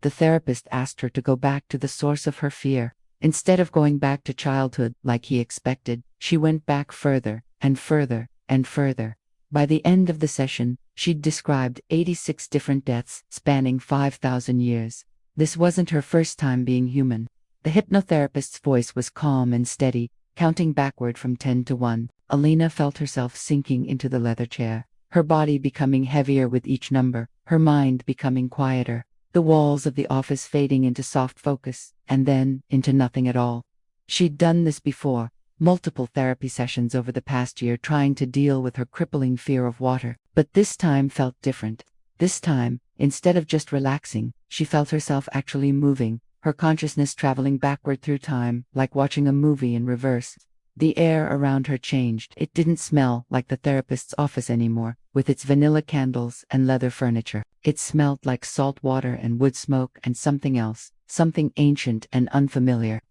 The therapist asked her to go back to the source of her fear. Instead of going back to childhood like he expected, she went back further and further and further. By the end of the session, she'd described 86 different deaths spanning 5,000 years. This wasn't her first time being human. The hypnotherapist's voice was calm and steady, counting backward from 10 to 1. Alina felt herself sinking into the leather chair, her body becoming heavier with each number, her mind becoming quieter, the walls of the office fading into soft focus, and then into nothing at all. She'd done this before, multiple therapy sessions over the past year trying to deal with her crippling fear of water, but this time felt different. This time, instead of just relaxing, she felt herself actually moving, her consciousness traveling backward through time, like watching a movie in reverse. The air around her changed. It didn't smell like the therapist's office anymore, with its vanilla candles and leather furniture. It smelled like salt water and wood smoke and something else, something ancient and unfamiliar.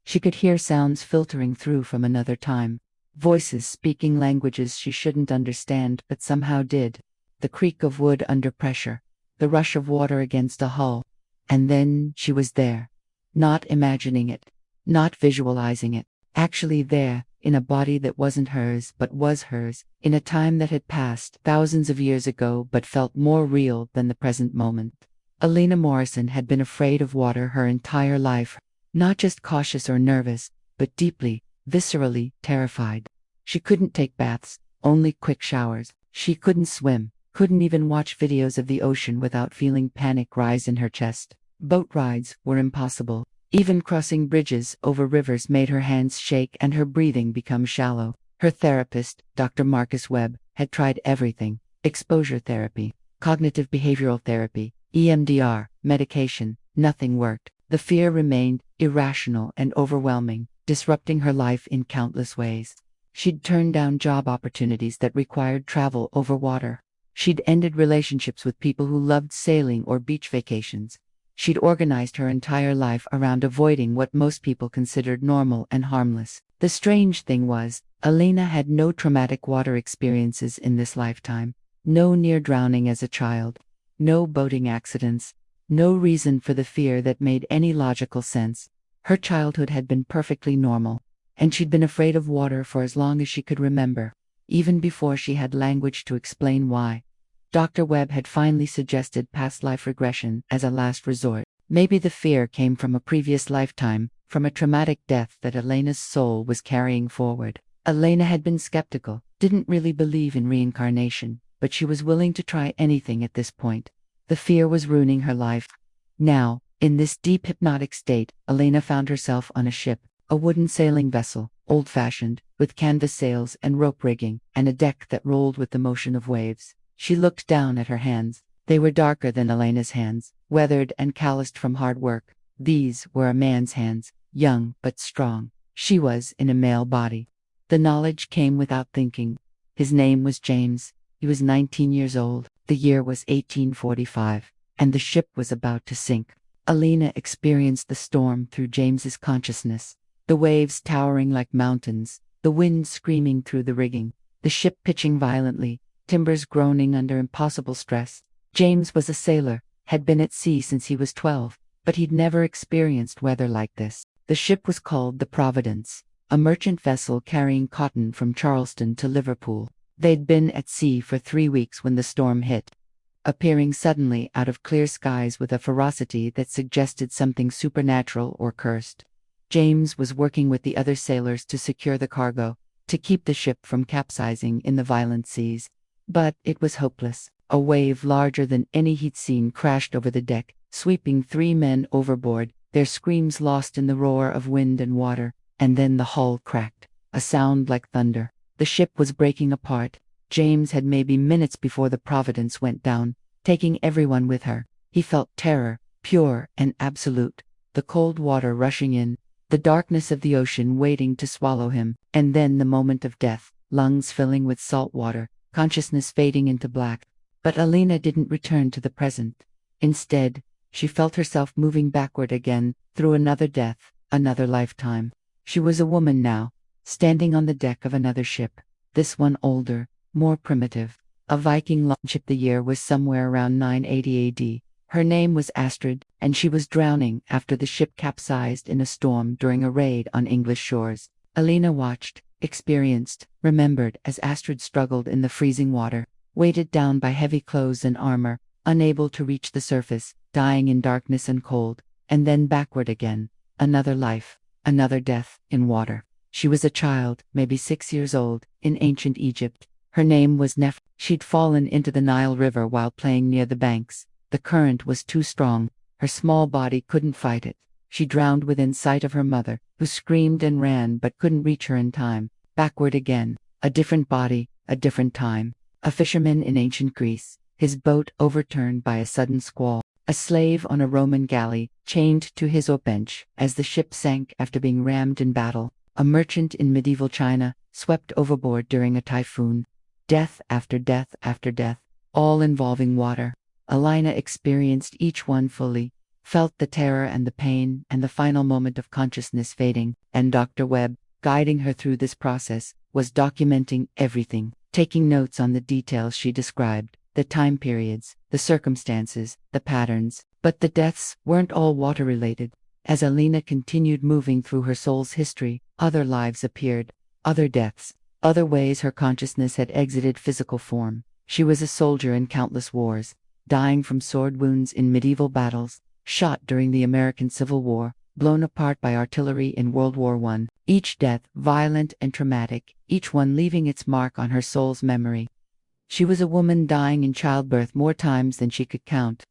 She could hear sounds filtering through from another time, voices speaking languages she shouldn't understand but somehow did. The creak of wood under pressure, the rush of water against a hull. And then she was there. Not imagining it, not visualizing it. Actually there, in a body that wasn't hers but was hers, in a time that had passed thousands of years ago but felt more real than the present moment. Alina Morrison had been afraid of water her entire life, not just cautious or nervous, but deeply, viscerally terrified. She couldn't take baths, only quick showers. She couldn't swim, couldn't even watch videos of the ocean without feeling panic rise in her chest. Boat rides were impossible. Even crossing bridges over rivers made her hands shake and her breathing become shallow. Her therapist, Dr. Marcus Webb, had tried everything: exposure therapy, cognitive behavioral therapy, EMDR, medication. Nothing worked. The fear remained, irrational and overwhelming, disrupting her life in countless ways. She'd turned down job opportunities that required travel over water. She'd ended relationships with people who loved sailing or beach vacations. She'd organized her entire life around avoiding what most people considered normal and harmless. The strange thing was, Alina had no traumatic water experiences in this lifetime, no near drowning as a child, no boating accidents, no reason for the fear that made any logical sense. Her childhood had been perfectly normal, and she'd been afraid of water for as long as she could remember, even before she had language to explain why. Dr. Webb had finally suggested past life regression as a last resort. Maybe the fear came from a previous lifetime, from a traumatic death that Elena's soul was carrying forward. Elena had been skeptical, didn't really believe in reincarnation, but she was willing to try anything at this point. The fear was ruining her life. Now, in this deep hypnotic state, Elena found herself on a ship, a wooden sailing vessel, old-fashioned, with canvas sails and rope rigging, and a deck that rolled with the motion of waves. She looked down at her hands. They were darker than Elena's hands, weathered and calloused from hard work. These were a man's hands, young but strong. She was in a male body. The knowledge came without thinking. His name was James. He was 19 years old. The year was 1845, and the ship was about to sink. Alina experienced the storm through James's consciousness. The waves towering like mountains, the wind screaming through the rigging, the ship pitching violently, timbers groaning under impossible stress. James was a sailor, had been at sea since he was 12, but he'd never experienced weather like this. The ship was called the Providence, a merchant vessel carrying cotton from Charleston to Liverpool. They'd been at sea for 3 weeks when the storm hit, appearing suddenly out of clear skies with a ferocity that suggested something supernatural or cursed. James was working with the other sailors to secure the cargo, to keep the ship from capsizing in the violent seas. But it was hopeless. A wave larger than any he'd seen crashed over the deck, sweeping 3 men overboard, their screams lost in the roar of wind and water, and then the hull cracked, a sound like thunder. The ship was breaking apart. James had maybe minutes before the Providence went down, taking everyone with her. He felt terror, pure and absolute, the cold water rushing in, the darkness of the ocean waiting to swallow him, and then the moment of death, lungs filling with salt water, consciousness fading into black. But Alina didn't return to the present. Instead, she felt herself moving backward again, through another death, another lifetime. She was a woman now, standing on the deck of another ship, this one older, more primitive. A Viking longship. The year was somewhere around 980 AD. Her name was Astrid, and she was drowning after the ship capsized in a storm during a raid on English shores. Alina watched, experienced, remembered as Astrid struggled in the freezing water, weighted down by heavy clothes and armor, unable to reach the surface, dying in darkness and cold, and then backward again. Another life, another death, in water. She was a child, maybe 6 years old, in ancient Egypt. Her name was Nef. She'd fallen into the Nile River while playing near the banks. The current was too strong. Her small body couldn't fight it. She drowned within sight of her mother, who screamed and ran but couldn't reach her in time. Backward again. A different body, a different time. A fisherman in ancient Greece, his boat overturned by a sudden squall. A slave on a Roman galley, chained to his oak bench as the ship sank after being rammed in battle. A merchant in medieval China, swept overboard during a typhoon. Death after death after death, all involving water. Alina experienced each one fully, felt the terror and the pain and the final moment of consciousness fading, and Dr. Webb, guiding her through this process, was documenting everything, taking notes on the details she described, the time periods, the circumstances, the patterns. But the deaths weren't all water-related. As Alina continued moving through her soul's history, other lives appeared, other deaths, other ways her consciousness had exited physical form. She was a soldier in countless wars, dying from sword wounds in medieval battles, shot during the American Civil War, blown apart by artillery in World War I. Each death violent and traumatic, each one leaving its mark on her soul's memory. She was a woman dying in childbirth more times than she could count.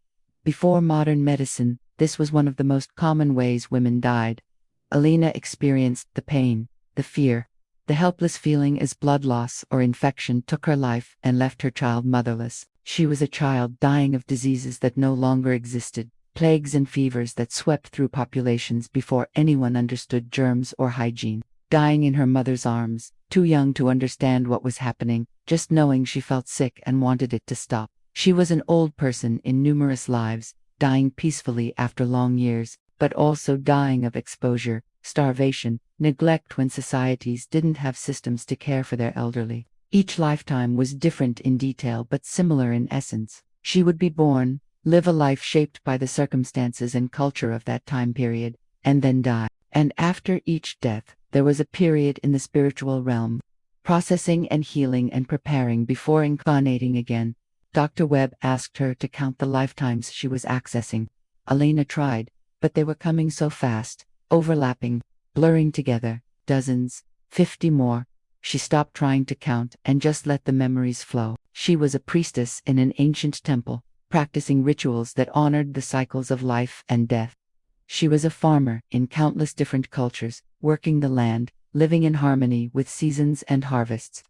Before modern medicine, this was one of the most common ways women died. Alina experienced the pain, the fear, the helpless feeling as blood loss or infection took her life and left her child motherless. She was a child dying of diseases that no longer existed, plagues and fevers that swept through populations before anyone understood germs or hygiene. Dying in her mother's arms, too young to understand what was happening, just knowing she felt sick and wanted it to stop. She was an old person in numerous lives, dying peacefully after long years, but also dying of exposure, starvation, neglect when societies didn't have systems to care for their elderly. Each lifetime was different in detail but similar in essence. She would be born, live a life shaped by the circumstances and culture of that time period, and then die. And after each death, there was a period in the spiritual realm, processing and healing and preparing before incarnating again. Dr. Webb asked her to count the lifetimes she was accessing. Alina tried, but they were coming so fast, overlapping, blurring together, dozens, 50 more. She stopped trying to count and just let the memories flow. She was a priestess in an ancient temple, practicing rituals that honored the cycles of life and death. She was a farmer in countless different cultures, working the land, living in harmony with seasons and harvests.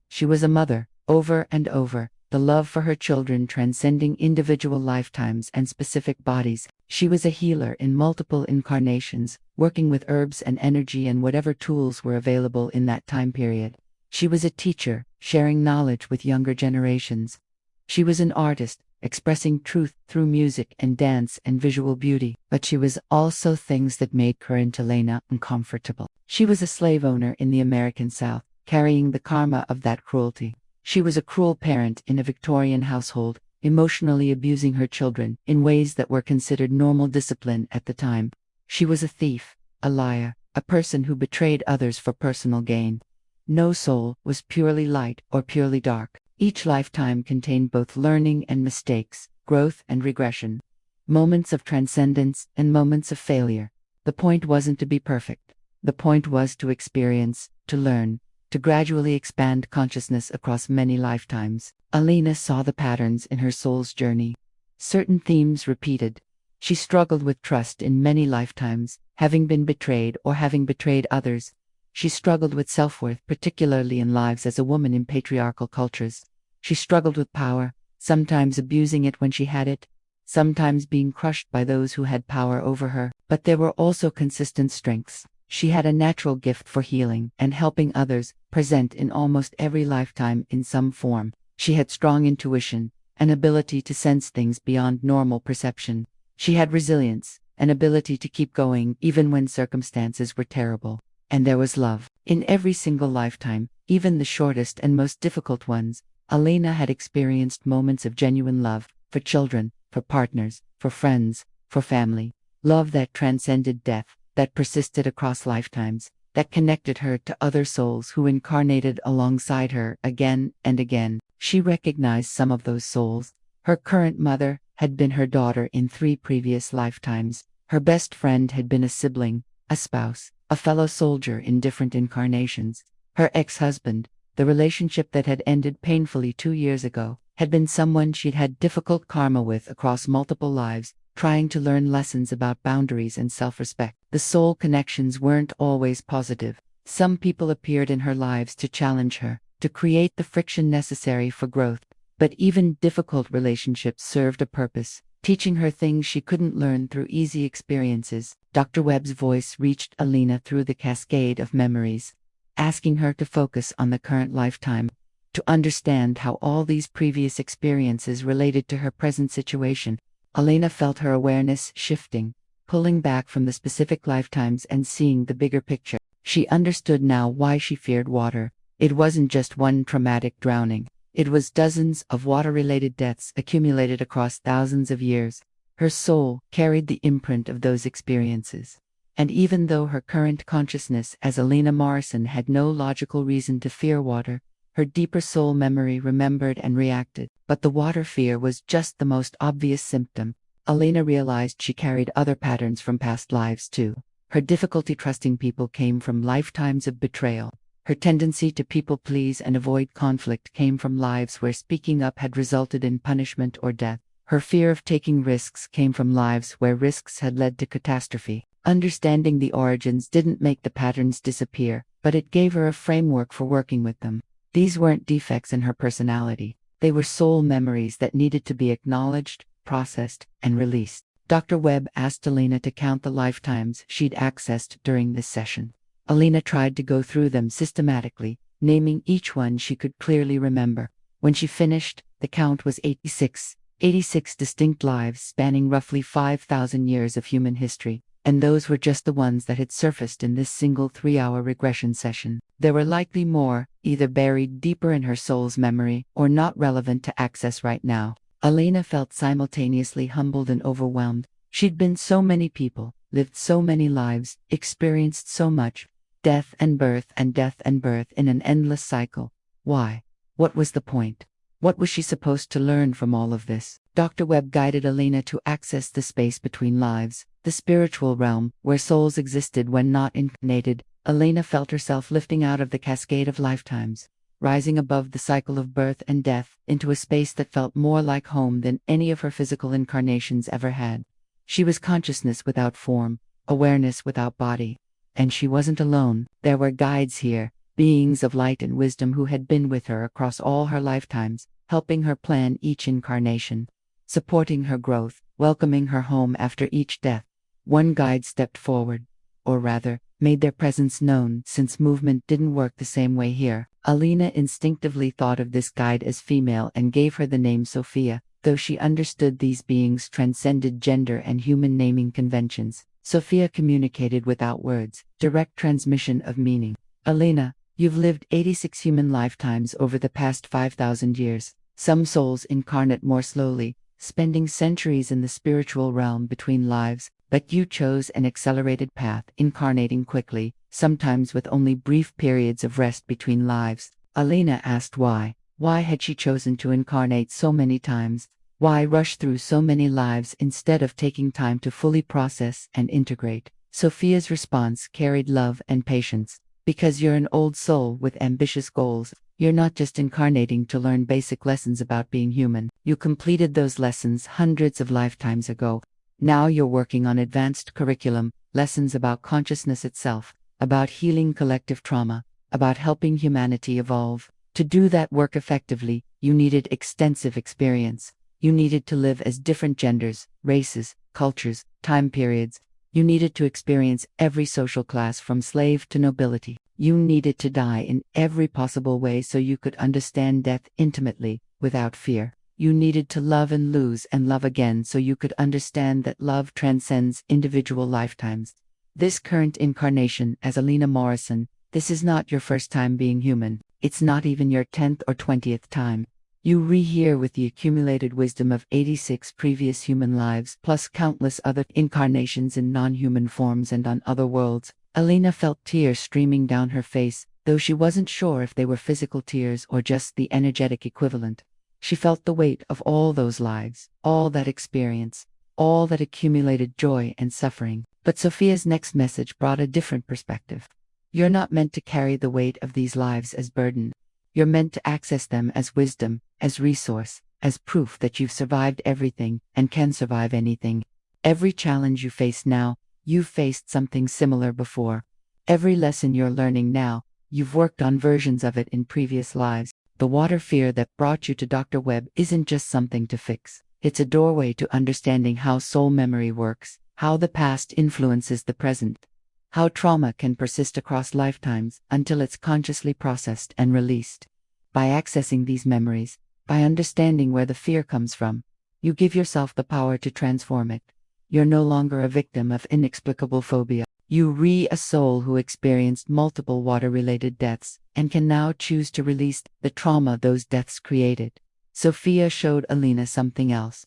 She was a mother, over and over, the love for her children transcending individual lifetimes and specific bodies. She was a healer in multiple incarnations, working with herbs and energy and whatever tools were available in that time period. She was a teacher, sharing knowledge with younger generations. She was an artist, expressing truth through music and dance and visual beauty. But she was also things that made current Alina uncomfortable. She was a slave owner in the American South, carrying the karma of that cruelty. She was a cruel parent in a Victorian household, emotionally abusing her children in ways that were considered normal discipline at the time. She was a thief, a liar, a person who betrayed others for personal gain. No soul was purely light or purely dark. Each lifetime contained both learning and mistakes, growth and regression, moments of transcendence and moments of failure. The point wasn't to be perfect. The point was to experience, to learn, to gradually expand consciousness across many lifetimes. Alina saw the patterns in her soul's journey. Certain themes repeated. She struggled with trust in many lifetimes, having been betrayed or having betrayed others. She struggled with self-worth, particularly in lives as a woman in patriarchal cultures. She struggled with power, sometimes abusing it when she had it, sometimes being crushed by those who had power over her. But there were also consistent strengths. She had a natural gift for healing and helping others, present in almost every lifetime in some form. She had strong intuition, an ability to sense things beyond normal perception. She had resilience, an ability to keep going even when circumstances were terrible. And there was love. In every single lifetime, even the shortest and most difficult ones, Alina had experienced moments of genuine love, for children, for partners, for friends, for family. Love that transcended death, that persisted across lifetimes, that connected her to other souls who incarnated alongside her again and again. She recognized some of those souls. Her current mother had been her daughter in 3 previous lifetimes. Her best friend had been a sibling, a spouse, a fellow soldier in different incarnations. Her ex-husband, the relationship that had ended painfully 2 years ago, had been someone she'd had difficult karma with across multiple lives, trying to learn lessons about boundaries and self-respect. The soul connections weren't always positive. Some people appeared in her lives to challenge her, to create the friction necessary for growth. But even difficult relationships served a purpose, teaching her things she couldn't learn through easy experiences. Dr. Webb's voice reached Alina through the cascade of memories, asking her to focus on the current lifetime, to understand how all these previous experiences related to her present situation. Alina felt her awareness shifting, pulling back from the specific lifetimes and seeing the bigger picture. She understood now why she feared water. It wasn't just one traumatic drowning. It was dozens of water-related deaths accumulated across thousands of years. Her soul carried the imprint of those experiences. And even though her current consciousness as Alina Morrison had no logical reason to fear water, her deeper soul memory remembered and reacted. But the water fear was just the most obvious symptom. Alina realized she carried other patterns from past lives too. Her difficulty trusting people came from lifetimes of betrayal. Her tendency to people please and avoid conflict came from lives where speaking up had resulted in punishment or death. Her fear of taking risks came from lives where risks had led to catastrophe. Understanding the origins didn't make the patterns disappear, but it gave her a framework for working with them. These weren't defects in her personality. They were soul memories that needed to be acknowledged, processed, and released. Dr. Webb asked Alina to count the lifetimes she'd accessed during this session. Alina tried to go through them systematically, naming each one she could clearly remember. When she finished, the count was 86. 86 distinct lives spanning roughly 5,000 years of human history. And those were just the ones that had surfaced in this single 3-hour regression session. There were likely more, either buried deeper in her soul's memory or not relevant to access right now. Alina felt simultaneously humbled and overwhelmed. She'd been so many people, lived so many lives, experienced so much. Death and birth and death and birth in an endless cycle. Why? What was the point? What was she supposed to learn from all of this? Dr. Webb guided Alina to access the space between lives, the spiritual realm, where souls existed when not incarnated. Alina felt herself lifting out of the cascade of lifetimes, rising above the cycle of birth and death, into a space that felt more like home than any of her physical incarnations ever had. She was consciousness without form, awareness without body. And she wasn't alone. There were guides here, beings of light and wisdom who had been with her across all her lifetimes, helping her plan each incarnation, supporting her growth, welcoming her home after each death. One guide stepped forward, or rather, made their presence known since movement didn't work the same way here. Alina instinctively thought of this guide as female and gave her the name Sophia, though she understood these beings transcended gender and human naming conventions. Sophia communicated without words, direct transmission of meaning. Alina, you've lived 86 human lifetimes over the past 5,000 years. Some souls incarnate more slowly, spending centuries in the spiritual realm between lives, but you chose an accelerated path, incarnating quickly, sometimes with only brief periods of rest between lives. Alina asked why. Why had she chosen to incarnate so many times? Why rush through so many lives instead of taking time to fully process and integrate? Sophia's response carried love and patience. Because you're an old soul with ambitious goals, you're not just incarnating to learn basic lessons about being human. You completed those lessons hundreds of lifetimes ago. Now you're working on advanced curriculum, lessons about consciousness itself, about healing collective trauma, about helping humanity evolve. To do that work effectively, you needed extensive experience. You needed to live as different genders, races, cultures, time periods. You needed to experience every social class from slave to nobility. You needed to die in every possible way so you could understand death intimately, without fear. You needed to love and lose and love again so you could understand that love transcends individual lifetimes. This current incarnation as Alina Morrison, this is not your first time being human. It's not even your 10th or 20th time. You rehear with the accumulated wisdom of 86 previous human lives, plus countless other incarnations in non-human forms and on other worlds. Alina felt tears streaming down her face, though she wasn't sure if they were physical tears or just the energetic equivalent. She felt the weight of all those lives, all that experience, all that accumulated joy and suffering. But Sophia's next message brought a different perspective. You're not meant to carry the weight of these lives as burden. You're meant to access them as wisdom, as resource, as proof that you've survived everything and can survive anything. Every challenge you face now, you've faced something similar before. Every lesson you're learning now, you've worked on versions of it in previous lives. The water fear that brought you to Dr. Webb isn't just something to fix. It's a doorway to understanding how soul memory works, how the past influences the present, how trauma can persist across lifetimes until it's consciously processed and released. By accessing these memories, by understanding where the fear comes from, you give yourself the power to transform it. You're no longer a victim of inexplicable phobia. You a soul who experienced multiple water-related deaths and can now choose to release the trauma those deaths created. Sophia showed Alina something else.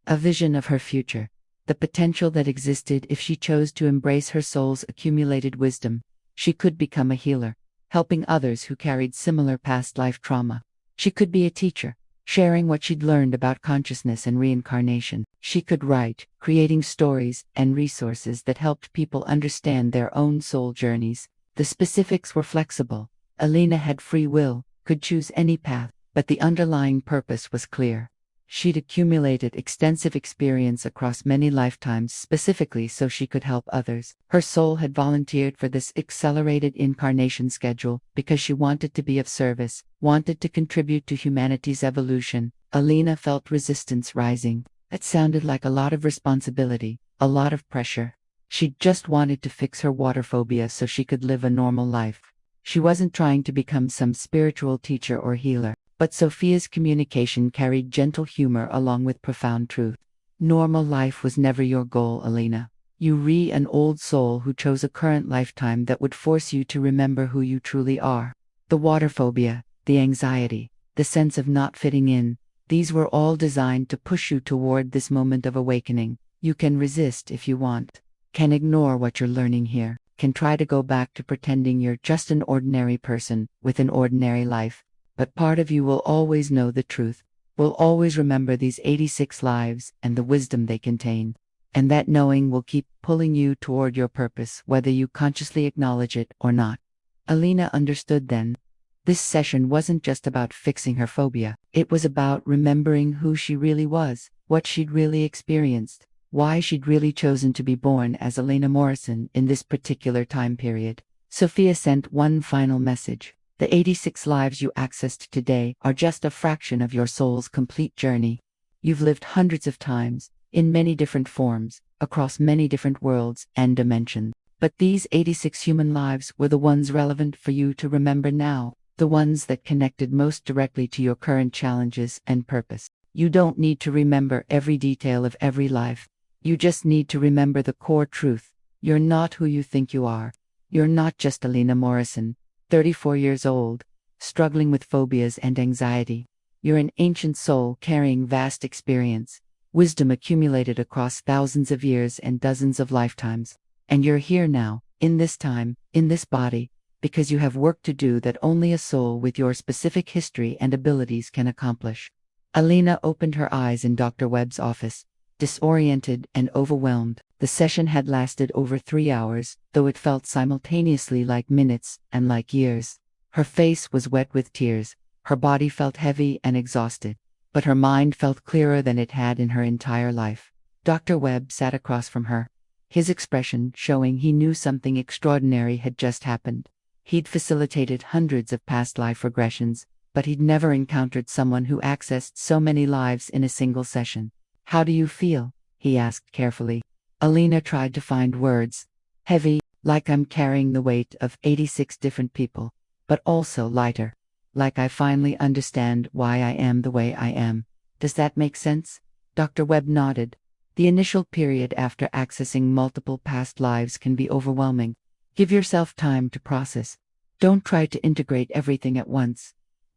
A vision of her future. The potential that existed if she chose to embrace her soul's accumulated wisdom. She could become a healer, helping others who carried similar past life trauma. She could be a teacher, sharing what she'd learned about consciousness and reincarnation. She could write, creating stories and resources that helped people understand their own soul journeys. The specifics were flexible. Alina had free will, could choose any path, but the underlying purpose was clear. She'd accumulated extensive experience across many lifetimes specifically so she could help others. Her soul had volunteered for this accelerated incarnation schedule because she wanted to be of service, wanted to contribute to humanity's evolution. Alina felt resistance rising. It sounded like a lot of responsibility, a lot of pressure. She just wanted to fix her water phobia so she could live a normal life. She wasn't trying to become some spiritual teacher or healer. But Sophia's communication carried gentle humor along with profound truth. Normal life was never your goal, Alina. You an old soul who chose a current lifetime that would force you to remember who you truly are. The water phobia, the anxiety, the sense of not fitting in, these were all designed to push you toward this moment of awakening. You can resist if you want, can ignore what you're learning here, can try to go back to pretending you're just an ordinary person with an ordinary life. But part of you will always know the truth, will always remember these 86 lives and the wisdom they contain. And that knowing will keep pulling you toward your purpose, whether you consciously acknowledge it or not. Alina understood then. This session wasn't just about fixing her phobia. It was about remembering who she really was, what she'd really experienced, why she'd really chosen to be born as Alina Morrison in this particular time period. Sophia sent one final message. The 86 lives you accessed today are just a fraction of your soul's complete journey. You've lived hundreds of times, in many different forms, across many different worlds and dimensions. But these 86 human lives were the ones relevant for you to remember now, the ones that connected most directly to your current challenges and purpose. You don't need to remember every detail of every life. You just need to remember the core truth. You're not who you think you are. You're not just Alina Morrison, 34 years old, struggling with phobias and anxiety. You're an ancient soul carrying vast experience, wisdom accumulated across thousands of years and dozens of lifetimes. And you're here now, in this time, in this body, because you have work to do that only a soul with your specific history and abilities can accomplish. Alina opened her eyes in Dr. Webb's office, disoriented and overwhelmed. The session had lasted over 3 hours, though it felt simultaneously like minutes and like years. Her face was wet with tears, her body felt heavy and exhausted, but her mind felt clearer than it had in her entire life. Dr. Webb sat across from her, his expression showing he knew something extraordinary had just happened. He'd facilitated hundreds of past life regressions, but he'd never encountered someone who accessed so many lives in a single session. "How do you feel?" he asked carefully. Alina tried to find words. "Heavy, like I'm carrying the weight of 86 different people, but also lighter. Like I finally understand why I am the way I am. Does that make sense?" Dr. Webb nodded. The initial period after accessing multiple past lives can be overwhelming. Give yourself time to process. Don't try to integrate everything at once.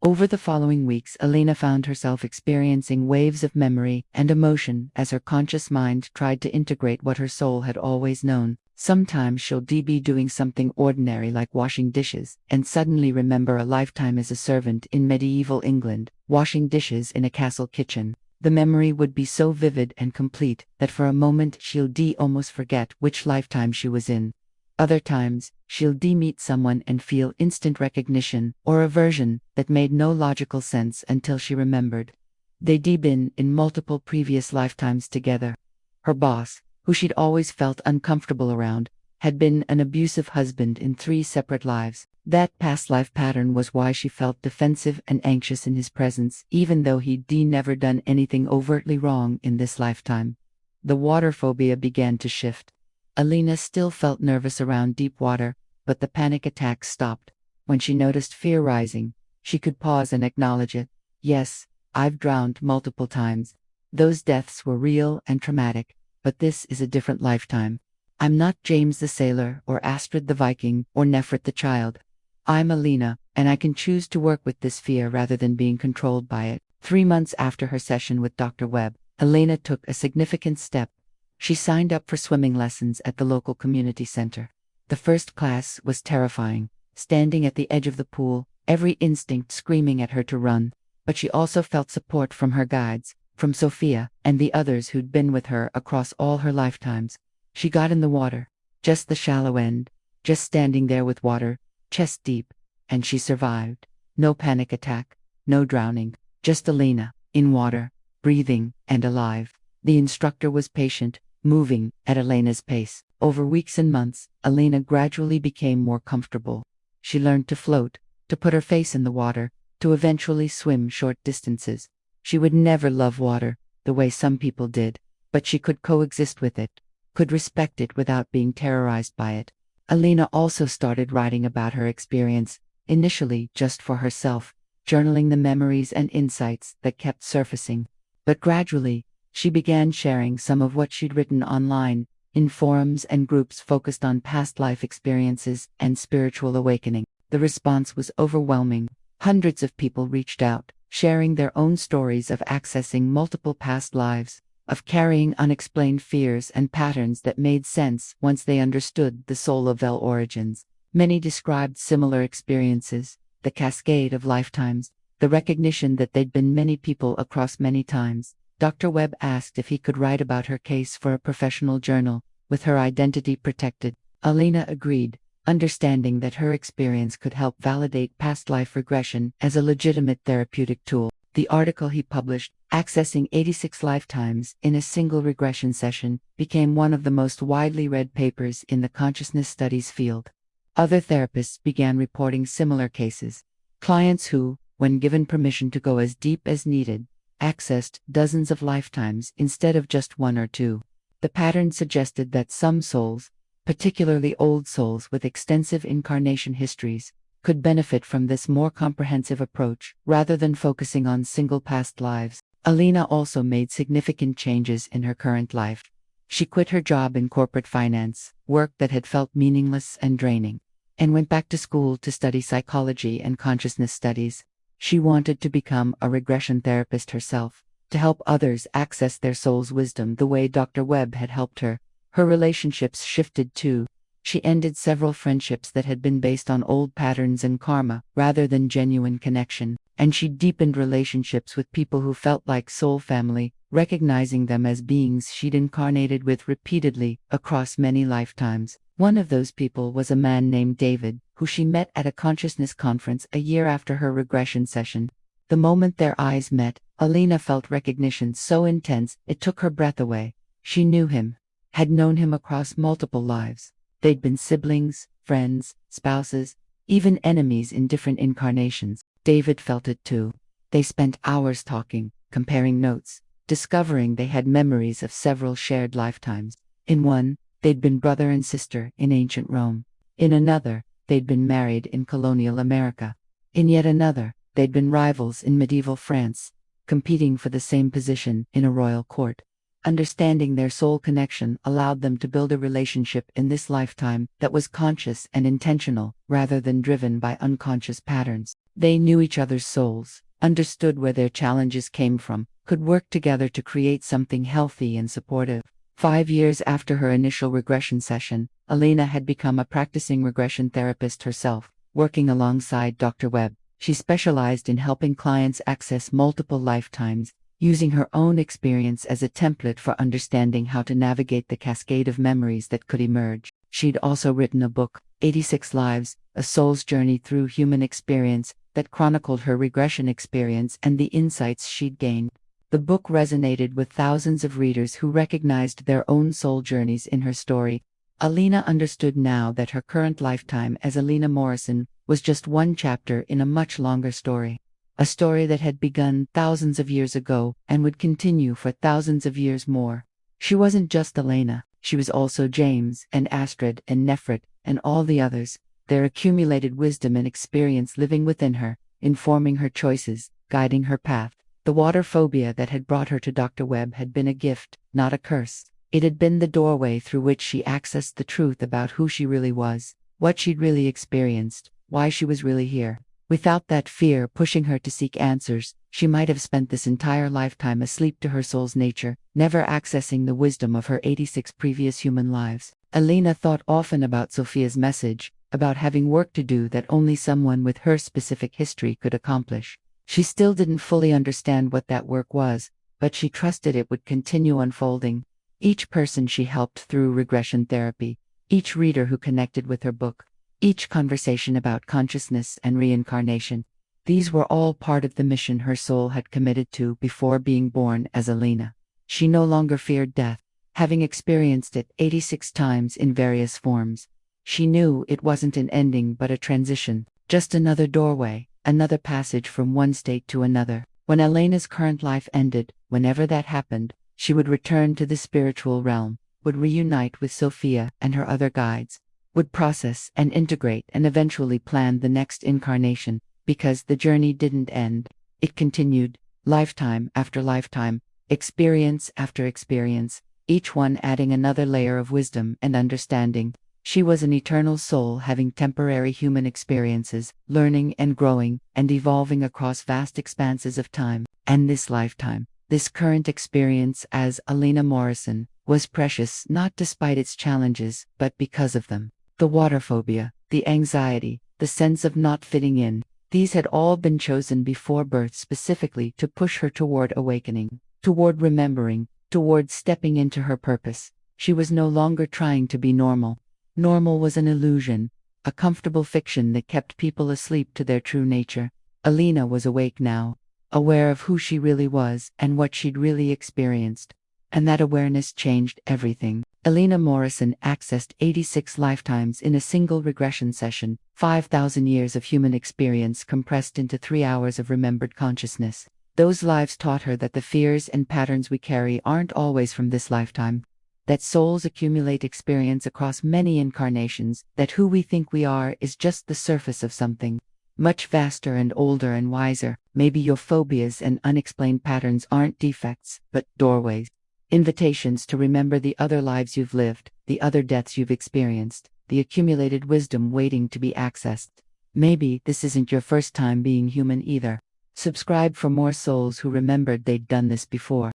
Over the following weeks, Elena found herself experiencing waves of memory and emotion as her conscious mind tried to integrate what her soul had always known. Sometimes she'll be doing something ordinary like washing dishes, and suddenly remember a lifetime as a servant in medieval England, washing dishes in a castle kitchen. The memory would be so vivid and complete that for a moment she'll almost forget which lifetime she was in. Other times, she'll meet someone and feel instant recognition or aversion that made no logical sense until she remembered. They'd been in multiple previous lifetimes together. Her boss, who she'd always felt uncomfortable around, had been an abusive husband in 3 separate lives. That past life pattern was why she felt defensive and anxious in his presence, even though he'd never done anything overtly wrong in this lifetime. The water phobia began to shift. Elena still felt nervous around deep water, but the panic attacks stopped. When she noticed fear rising, she could pause and acknowledge it. Yes, I've drowned multiple times. Those deaths were real and traumatic, but this is a different lifetime. I'm not James the sailor, or Astrid the Viking, or Nefret the child. I'm Elena, and I can choose to work with this fear rather than being controlled by it. 3 months after her session with Dr. Webb, Elena took a significant step. She signed up for swimming lessons at the local community center. The first class was terrifying, standing at the edge of the pool, every instinct screaming at her to run. But she also felt support from her guides, from Sophia, and the others who'd been with her across all her lifetimes. She got in the water, just the shallow end, just standing there with water, chest deep, and she survived. No panic attack, no drowning, just Elena, in water, breathing, and alive. The instructor was patient, moving at Elena's pace. Over weeks and months, Elena gradually became more comfortable. She learned to float, to put her face in the water, to eventually swim short distances. She would never love water, the way some people did, but she could coexist with it, could respect it without being terrorized by it. Elena also started writing about her experience, initially just for herself, journaling the memories and insights that kept surfacing. But gradually, she began sharing some of what she'd written online, in forums and groups focused on past life experiences and spiritual awakening. The response was overwhelming. Hundreds of people reached out, sharing their own stories of accessing multiple past lives, of carrying unexplained fears and patterns that made sense once they understood the soul of their origins. Many described similar experiences, the cascade of lifetimes, the recognition that they'd been many people across many times. Dr. Webb asked if he could write about her case for a professional journal, with her identity protected. Elena agreed, understanding that her experience could help validate past life regression as a legitimate therapeutic tool. The article he published, Accessing 86 Lifetimes in a Single Regression Session, became one of the most widely read papers in the consciousness studies field. Other therapists began reporting similar cases. Clients who, when given permission to go as deep as needed, accessed dozens of lifetimes instead of just 1 or 2. The pattern suggested that some souls, particularly old souls with extensive incarnation histories, could benefit from this more comprehensive approach rather than focusing on single past lives. Elena also made significant changes in her current life. She quit her job in corporate finance, work that had felt meaningless and draining, and went back to school to study psychology and consciousness studies. She wanted to become a regression therapist herself, to help others access their soul's wisdom the way Dr. Webb had helped her. Her relationships shifted too. She ended several friendships that had been based on old patterns and karma, rather than genuine connection, and she deepened relationships with people who felt like soul family, recognizing them as beings she'd incarnated with repeatedly across many lifetimes. One of those people was a man named David, who she met at a consciousness conference a year after her regression session. The moment their eyes met, Elena felt recognition so intense it took her breath away. She knew him, had known him across multiple lives. They'd been siblings, friends, spouses, even enemies in different incarnations. David felt it too. They spent hours talking, comparing notes, discovering they had memories of several shared lifetimes. In one, they'd been brother and sister in ancient Rome. In another, they'd been married in colonial America. In yet another, they'd been rivals in medieval France, competing for the same position in a royal court. Understanding their soul connection allowed them to build a relationship in this lifetime that was conscious and intentional, rather than driven by unconscious patterns. They knew each other's souls, understood where their challenges came from, could work together to create something healthy and supportive. 5 years after her initial regression session, Elena had become a practicing regression therapist herself, working alongside Dr. Webb. She specialized in helping clients access multiple lifetimes, using her own experience as a template for understanding how to navigate the cascade of memories that could emerge. She'd also written a book, 86 Lives, A Soul's Journey Through Human Experience, that chronicled her regression experience and the insights she'd gained. The book resonated with thousands of readers who recognized their own soul journeys in her story. Elena understood now that her current lifetime as Elena Morrison was just one chapter in a much longer story. A story that had begun thousands of years ago and would continue for thousands of years more. She wasn't just Elena, she was also James and Astrid and Nefret and all the others, their accumulated wisdom and experience living within her, informing her choices, guiding her path. The water phobia that had brought her to Dr. Webb had been a gift, not a curse. It had been the doorway through which she accessed the truth about who she really was, what she'd really experienced, why she was really here. Without that fear pushing her to seek answers, she might have spent this entire lifetime asleep to her soul's nature, never accessing the wisdom of her 86 previous human lives. Elena thought often about Sophia's message, about having work to do that only someone with her specific history could accomplish. She still didn't fully understand what that work was, but she trusted it would continue unfolding. Each person she helped through regression therapy, each reader who connected with her book, each conversation about consciousness and reincarnation, these were all part of the mission her soul had committed to before being born as Elena. She no longer feared death, having experienced it 86 times in various forms. She knew it wasn't an ending but a transition, just another doorway, another passage from one state to another. When Elena's current life ended, whenever that happened, she would return to the spiritual realm, would reunite with Sophia and her other guides, would process and integrate and eventually plan the next incarnation, because the journey didn't end. It continued, lifetime after lifetime, experience after experience, each one adding another layer of wisdom and understanding. She was an eternal soul having temporary human experiences, learning and growing and evolving across vast expanses of time. And this lifetime, this current experience as Elena Morrison, was precious not despite its challenges, but because of them. The water phobia, the anxiety, the sense of not fitting in, these had all been chosen before birth specifically to push her toward awakening, toward remembering, toward stepping into her purpose. She was no longer trying to be normal. Normal was an illusion, a comfortable fiction that kept people asleep to their true nature. Elena was awake now, aware of who she really was and what she'd really experienced. And that awareness changed everything. Elena Morrison accessed 86 lifetimes in a single regression session, 5,000 years of human experience compressed into 3 hours of remembered consciousness. Those lives taught her that the fears and patterns we carry aren't always from this lifetime, that souls accumulate experience across many incarnations, that who we think we are is just the surface of something much vaster and older and wiser. Maybe your phobias and unexplained patterns aren't defects, but doorways. Invitations to remember the other lives you've lived, the other deaths you've experienced, the accumulated wisdom waiting to be accessed. Maybe this isn't your first time being human either. Subscribe for more souls who remembered they'd done this before.